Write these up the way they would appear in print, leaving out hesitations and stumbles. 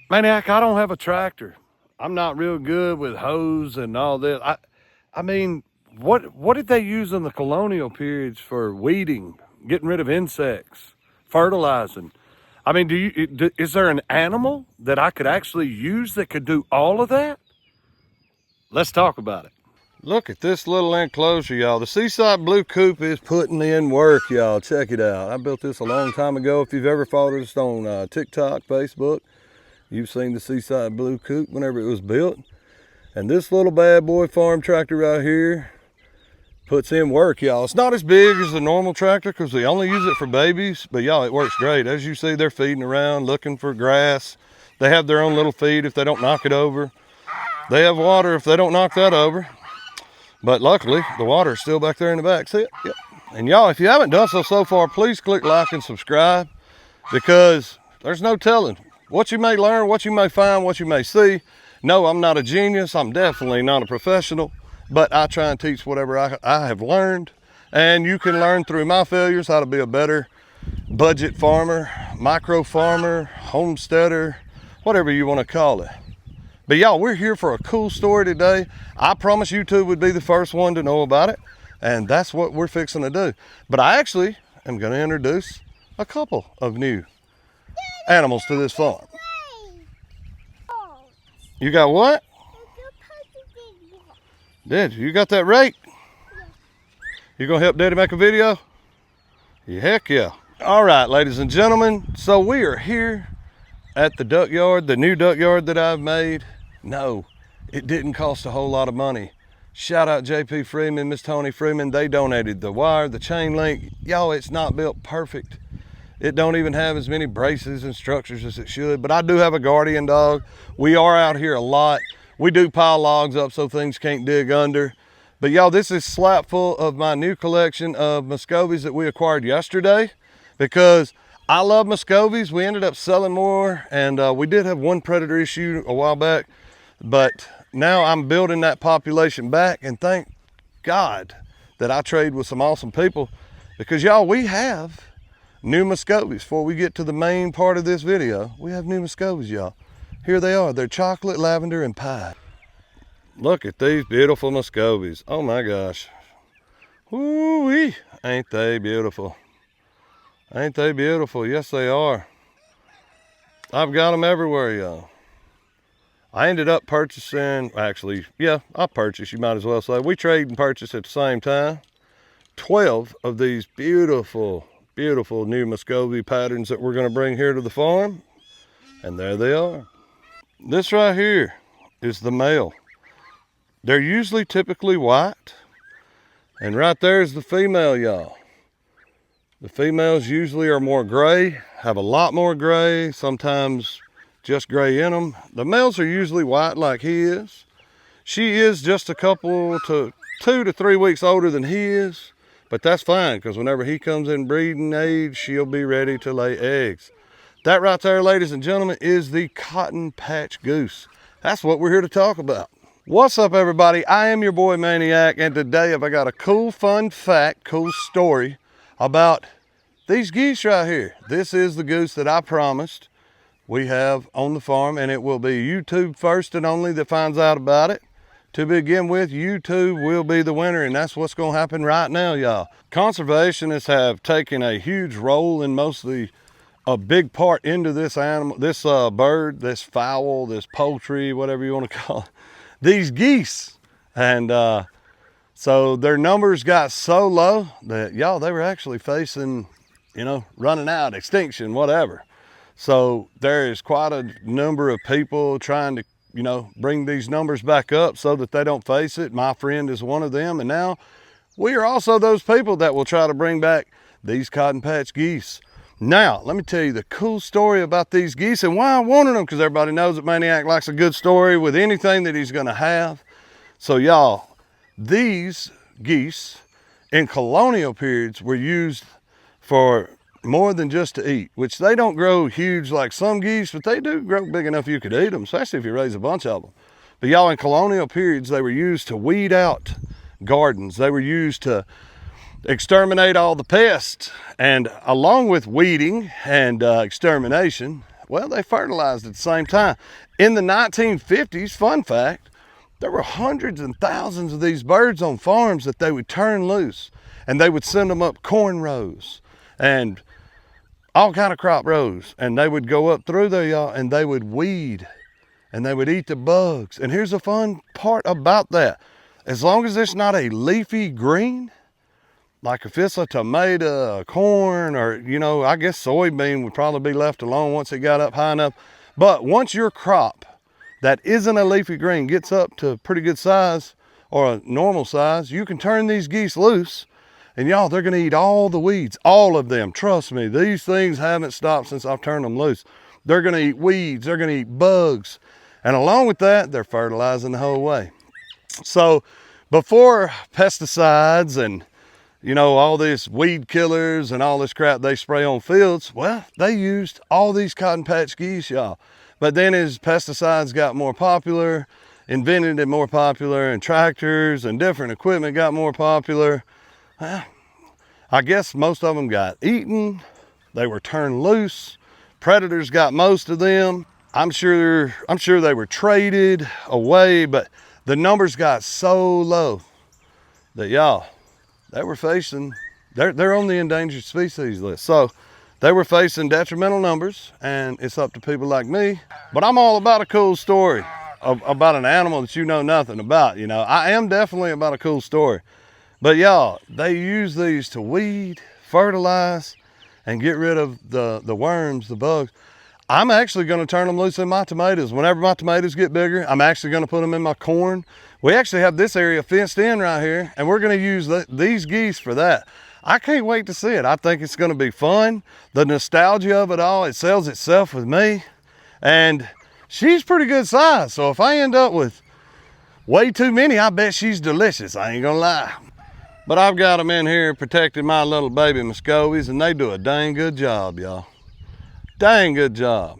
Maniac, I don't have a tractor. I'm not real good with hose and all this. I mean, what did they use in the colonial periods for weeding, getting rid of insects, fertilizing? I mean, is there an animal that I could actually use that could do all of that? Let's talk about it. Look at this little enclosure, y'all. The Seaside Blue Coop is putting in work, y'all. Check it out. I built this a long time ago. If you've ever followed us on TikTok, Facebook, you've seen the Seaside Blue Coop whenever it was built. And this little bad boy farm tractor right here puts in work, y'all. It's not as big as the normal tractor because we only use it for babies, but y'all, it works great. As you see, they're feeding around, looking for grass. They have their own little feed if they don't knock it over. They have water if they don't knock that over. But luckily, the water is still back there in the back. See it? Yep. And y'all, if you haven't done so far, please click like and subscribe, because there's no telling what you may learn, what you may find, what you may see. No, I'm not a genius. I'm definitely not a professional, but I try and teach whatever I have learned. And you can learn through my failures how to be a better budget farmer, micro farmer, homesteader, whatever you want to call it. But y'all, we're here for a cool story today. I promise YouTube would be the first one to know about it, and that's what we're fixing to do. But I actually am going to introduce a couple of new animals to this farm. You got what? Did you got that rake? You gonna help Daddy make a video? Yeah, heck yeah. All right, ladies and gentlemen, so we are here at the duck yard, the new duck yard that I've made. No, it didn't cost a whole lot of money. Shout out JP Freeman, Miss Tony Freeman. They donated the wire, the chain link. Y'all, it's not built perfect. It don't even have as many braces and structures as it should, but I do have a guardian dog. We are out here a lot. We do pile logs up so things can't dig under. But y'all, this is slap full of my new collection of Muscovies that we acquired yesterday, because I love Muscovies. We ended up selling more, and we did have one predator issue a while back, but now I'm building that population back, and thank God that I trade with some awesome people, because y'all, we have new Muscovies. Before we get to the main part of this video, we have new Muscovies, y'all. Here they are. They're chocolate, lavender, and pie. Look at these beautiful Muscovies. Oh my gosh. Woo-wee. Ain't they beautiful? Ain't they beautiful? Yes, they are. I've got them everywhere, y'all. I ended up purchasing, actually, yeah, I purchased, you might as well say. We trade and purchase at the same time. 12 of these beautiful, beautiful new Muscovy patterns that we're going to bring here to the farm. And there they are. This right here is the male. They're usually typically white. And right there is the female, y'all. The females usually are more gray, have a lot more gray, sometimes just gray in them. The males are usually white like he is. She is just a couple to 2 to 3 weeks older than he is, but that's fine, because whenever he comes in breeding age, she'll be ready to lay eggs. That right there, ladies and gentlemen, is the cotton patch goose. That's what we're here to talk about. What's up, everybody? I am your boy Maniac, and today I got a cool, fun fact, cool story about these geese right here. This is the goose that I promised we have on the farm, and it will be YouTube first and only that finds out about it. To begin with, YouTube will be the winner, and that's what's going to happen right now, y'all. Conservationists have taken a huge role in mostly a big part into this animal, this bird, this fowl, this poultry, whatever you want to call it, these geese. And so their numbers got so low that, y'all, they were actually facing, you know, running out, extinction, whatever. So there is quite a number of people trying to, you know, bring these numbers back up so that they don't face it. My friend is one of them. And now we are also those people that will try to bring back these cotton patch geese. Now, let me tell you the cool story about these geese and why I wanted them, because everybody knows that Maniac likes a good story with anything that he's going to have. So y'all, these geese in colonial periods were used for more than just to eat, which they don't grow huge like some geese, but they do grow big enough you could eat them, especially if you raise a bunch of them. But y'all, in colonial periods, they were used to weed out gardens. They were used to exterminate all the pests. And along with weeding and extermination, Well, they fertilized at the same time. In the 1950s, fun fact, there were hundreds and thousands of these birds on farms that they would turn loose, and they would send them up corn rows and all kind of crop rows, and they would go up through there, y'all, and they would weed and they would eat the bugs. And here's the fun part about that. As long as it's not a leafy green, like if it's a tomato, a corn, or, you know, I guess soybean would probably be left alone once it got up high enough. But once your crop that isn't a leafy green gets up to pretty good size or a normal size, you can turn these geese loose, and y'all, they're gonna eat all the weeds, all of them. Trust me, these things haven't stopped since I've turned them loose. They're gonna eat weeds, they're gonna eat bugs, and along with that, they're fertilizing the whole way. So before pesticides and, you know, all these weed killers and all this crap they spray on fields, well, they used all these cotton patch geese, y'all. But then as pesticides got more popular, invented and more popular, and tractors and different equipment got more popular, well, I guess most of them got eaten. They were turned loose. Predators got most of them. I'm sure they were traded away, but the numbers got so low that, y'all, they were facing, they're on the endangered species list. So they were facing detrimental numbers, and it's up to people like me. But I'm all about a cool story about an animal that you know nothing about. You know, I am definitely about a cool story. But y'all, they use these to weed, fertilize, and get rid of the worms, the bugs. I'm actually gonna turn them loose in my tomatoes. Whenever my tomatoes get bigger, I'm actually gonna put them in my corn. We actually have this area fenced in right here, and we're gonna use these geese for that. I can't wait to see it. I think it's gonna be fun. The nostalgia of it all, it sells itself with me. And she's pretty good size, so if I end up with way too many, I bet she's delicious, I ain't gonna lie. But I've got them in here protecting my little baby Muscovies, and they do a dang good job, y'all. Dang good job.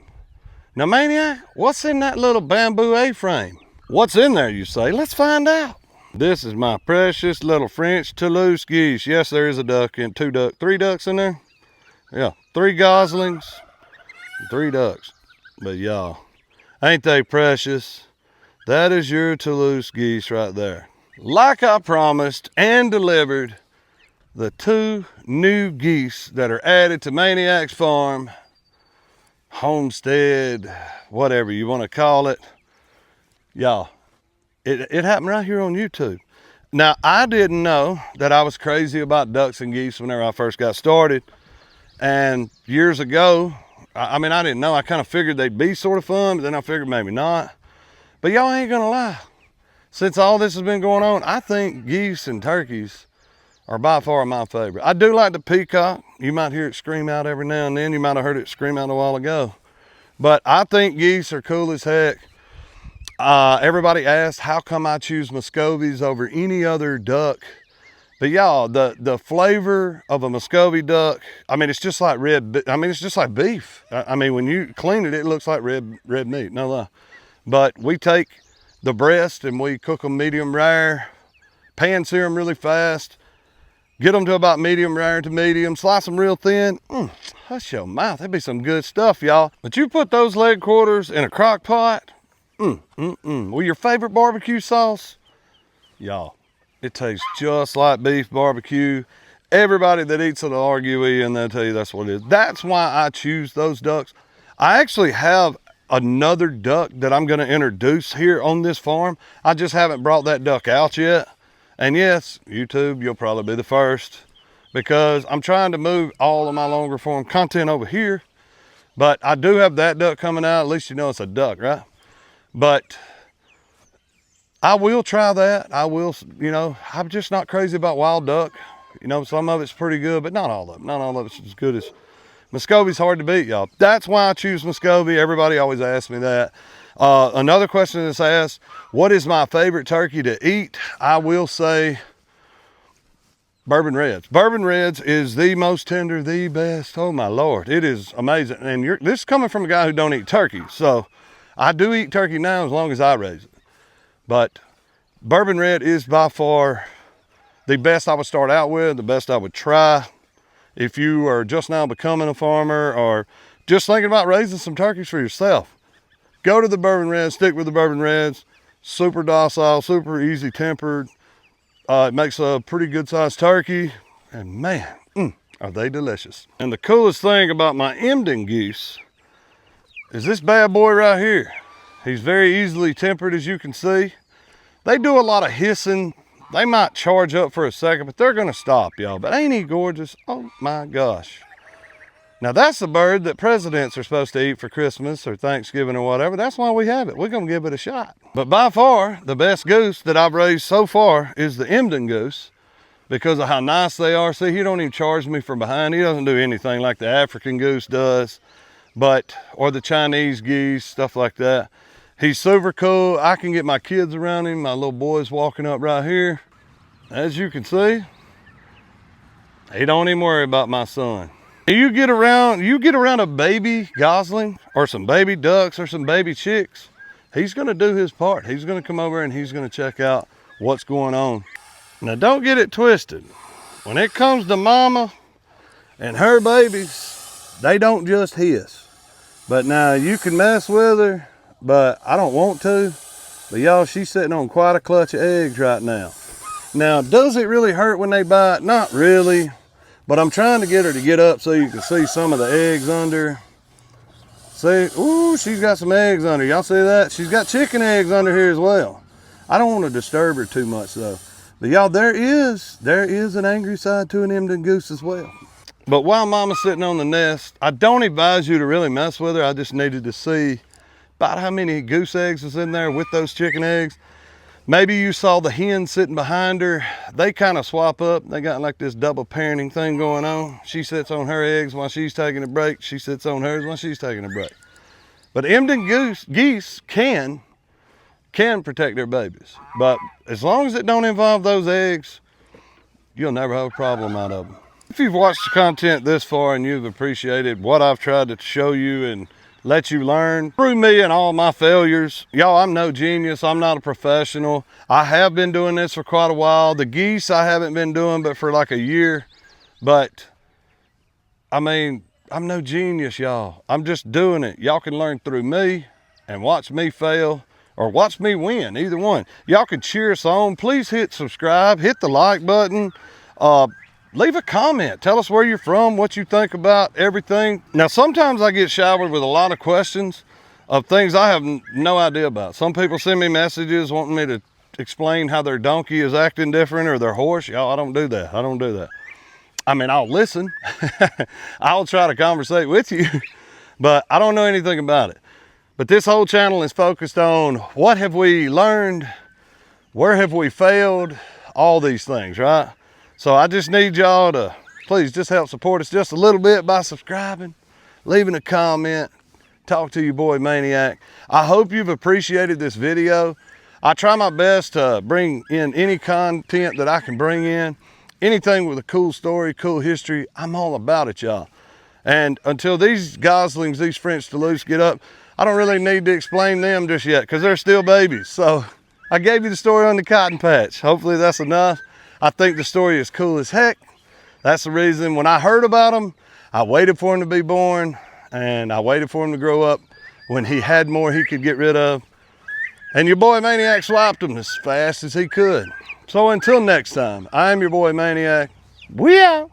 Now, Maniac, what's in that little bamboo A-frame? What's in there, you say? Let's find out. This is my precious little French Toulouse geese. Yes, there is a duck and three ducks in there. Yeah, 3 goslings, 3 ducks. But y'all, ain't they precious? That is your Toulouse geese right there. Like I promised and delivered, the 2 new geese that are added to Maniac's farm, homestead, whatever you want to call it. Y'all, it happened right here on YouTube. Now, I didn't know that I was crazy about ducks and geese whenever I first got started. And years ago, I mean, I didn't know. I kind of figured they'd be sort of fun, but then I figured maybe not. But y'all ain't gonna lie. Since all this has been going on, I think geese and turkeys are by far my favorite. I do like the peacock. You might hear it scream out every now and then. You might have heard it scream out a while ago. But I think geese are cool as heck. Everybody asks, how come I choose Muscovies over any other duck? But y'all, the flavor of a Muscovy duck, I mean, it's just like it's just like beef. I mean, when you clean it, it looks like red meat, no lie. But we take the breast and we cook them medium rare, pan sear them really fast, get them to about medium rare to medium, slice them real thin. Hush your mouth, that'd be some good stuff, y'all. But you put those leg quarters in a crock pot, with your favorite barbecue sauce, y'all, it tastes just like beef barbecue. Everybody that eats it will argue with you, and they'll tell you that's what it is. That's why I choose those ducks. I actually have another duck that I'm going to introduce here on this farm. I just haven't brought that duck out yet. And yes, YouTube, you'll probably be the first, because I'm trying to move all of my longer form content over here. But I do have that duck coming out. At least you know it's a duck, right? But I will try that. I will, you know, I'm just not crazy about wild duck. You know, some of it's pretty good, but not all of it. Not all of it's as good as Muscovy's hard to beat, y'all. That's why I choose Muscovy. Everybody always asks me that. Another question that's asked, what is my favorite turkey to eat? I will say Bourbon Reds. Bourbon Reds is the most tender, the best. Oh my Lord, it is amazing. And this is coming from a guy who don't eat turkey. So I do eat turkey now as long as I raise it. But Bourbon Red is by far the best I would start out with, the best I would try. If you are just now becoming a farmer or just thinking about raising some turkeys for yourself, go to the Bourbon Reds, stick with the Bourbon Reds. Super docile, super easy tempered. It makes a pretty good sized turkey, and man, are they delicious. And the coolest thing about my Emden geese is this bad boy right here. He's very easily tempered, as you can see. They do a lot of hissing. They might charge up for a second, but they're gonna stop, y'all. But ain't he gorgeous? Oh my gosh. Now that's the bird that presidents are supposed to eat for Christmas or Thanksgiving or whatever. That's why we have it. We're gonna give it a shot. But by far, the best goose that I've raised so far is the Emden goose, because of how nice they are. See, he don't even charge me from behind. He doesn't do anything like the African goose does, or the Chinese geese, stuff like that. He's super cool. I can get my kids around him. My little boy's walking up right here. As you can see, he don't even worry about my son. You get around a baby gosling or some baby ducks or some baby chicks, he's gonna do his part. He's gonna come over and he's gonna check out what's going on. Now don't get it twisted. When it comes to mama and her babies, they don't just hiss. But now you can mess with her, but I don't want to. But y'all, she's sitting on quite a clutch of eggs right now. Now, does it really hurt when they bite? Not really. But I'm trying to get her to get up so you can see some of the eggs under. See, ooh, she's got some eggs under. Y'all see that? She's got chicken eggs under here as well. I don't want to disturb her too much though. But y'all, there is an angry side to an Emden goose as well. But while mama's sitting on the nest, I don't advise you to really mess with her. I just needed to see about how many goose eggs is in there with those chicken eggs. Maybe you saw the hen sitting behind her. They kind of swap up. They got like this double parenting thing going on. She sits on her eggs while she's taking a break. She sits on hers while she's taking a break. But Emden geese can protect their babies. But as long as it don't involve those eggs, you'll never have a problem out of them. If you've watched the content this far and you've appreciated what I've tried to show you and let you learn through me and all my failures. Y'all, I'm no genius. I'm not a professional. I have been doing this for quite a while. The geese I haven't been doing but for like a year. But I mean, I'm no genius, y'all. I'm just doing it. Y'all can learn through me and watch me fail or watch me win, either one. Y'all can cheer us on. Please hit subscribe, hit the like button. Leave a comment. Tell us where you're from, what you think about everything. Now, sometimes I get showered with a lot of questions of things I have no idea about. Some people send me messages wanting me to explain how their donkey is acting different or their horse. Y'all, I don't do that. I don't do that. I mean, I'll listen. I'll try to conversate with you, but I don't know anything about it. But this whole channel is focused on what have we learned, where have we failed, all these things, right? So I just need y'all to please just help support us just a little bit by subscribing, leaving a comment, talk to your boy Maniac. I hope you've appreciated this video. I try my best to bring in any content that I can bring in. Anything with a cool story, cool history, I'm all about it, y'all. And until these goslings, these French Toulouse get up, I don't really need to explain them just yet because they're still babies. So I gave you the story on the cotton patch. Hopefully that's enough. I think the story is cool as heck. That's the reason when I heard about him, I waited for him to be born and I waited for him to grow up when he had more he could get rid of. And your boy Maniac swiped him as fast as he could. So until next time, I'm your boy Maniac. We out.